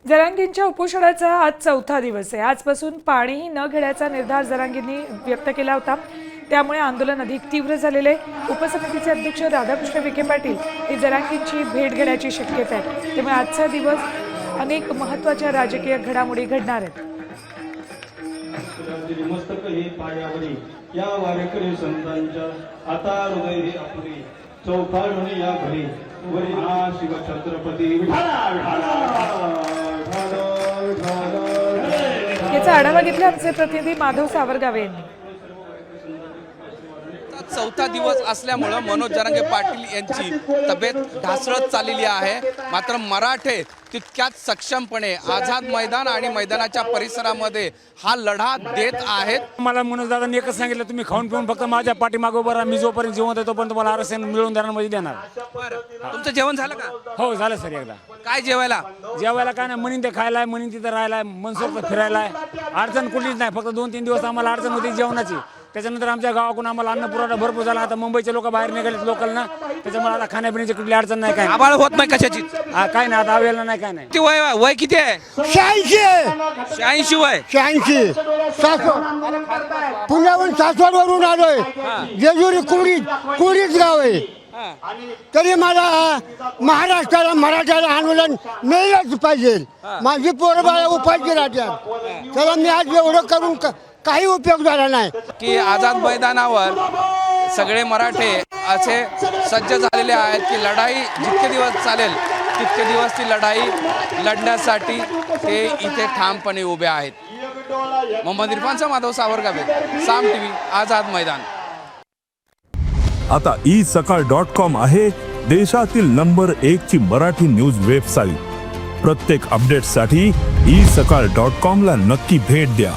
जरांगींच्या उपोषणाचा आज चौथा दिवस आहे। आजपासून पाणीही न घेण्याचा निर्धार जरांगींनी व्यक्त केला होता। त्यामुळे आंदोलन अधिक तीव्र झालेले। उपसमितीचे अध्यक्ष राधाकृष्ण विखे पाटील हे जरांगींची भेट घेण्याची शक्यता आहे। त्यामुळे आजचा दिवस अनेक महत्त्वाच्या राजकीय घडामोडी घडणार आहेत। या वारेकरी संतांच्या आता हृदय हे आपली चौफाळून या घरी वरी हा शिव छत्रपती याचा आढावा घेतला आमचे प्रतिनिधी माधव सावरगावे यांनी। चौथा दिवस असल्यामुळे मनोज जरांगे पाटील यांची तब्येत ढासळत चाललेली आहे। मात्र मराठे तितक्याच सक्षमपणे आझाद मैदान आणि मैदानाच्या परिसरामध्ये हा लढा देत आहेत। मला मनोज दादांनी एकच सांगितलं, तुम्ही खाऊन पिऊन फक्त माझ्या पाठीमागे उभं राहा, मी जोपर्यंत जिवंत आहे तोपर्यंत तुम्हाला आरक्षण मिळवून देणार म्हणजे देणार। तुमचं जेवण झालं का? हो झालं सर। एकदा काय जेवायला काय नाही, म्हणून ते खायला, म्हणून तिथं राहायला, मनसोक्त फिरायला अडचण कुठलीच नाही। फक्त 2-3 दिवस आम्हाला अडचण होती जेवणाची। त्याच्यानंतर आमच्या गावाकडून आम्हाला अन्न पुरवठा भरपूर झाला। आता मुंबईचे लोक बाहेर निघालेत लोकलना, त्याच्यामुळे आता खाण्यापिण्याची कुठली अडचण नाही। काय आबाळ होत नाही कशाची? काय नाही, आता आवेला नाही, काय नाही। किती वय किती आहे? 86 वय। 86 पुण्याहून सासवडवरून आलोय। जेजुरी कुडीच गाव आहे। तरी मला महाराष्ट्राला मराठ्याला आंदोलन मिळलंच पाहिजे। माझी पोरं बाळा उपाशी राहतात। त्याला मी आज एवढं करून काही उपयोग झाला नाही की आझाद मैदानावर सगळे मराठे असे सज्ज झालेले आहेत की लढाई जितके दिवस चालेल तितके दिवस ती लढाई लढण्यासाठी ते इथे ठामपणे उभे आहेत। मोहम्मद इरफानचा माधव सावरगावे, साम टीव्ही, आझाद मैदान। आता isakal.com आहे देशातील नंबर 1 ची मराठी न्यूज वेबसाईट। प्रत्येक अपडेटसाठी isakal.com ला नक्की भेट द्या।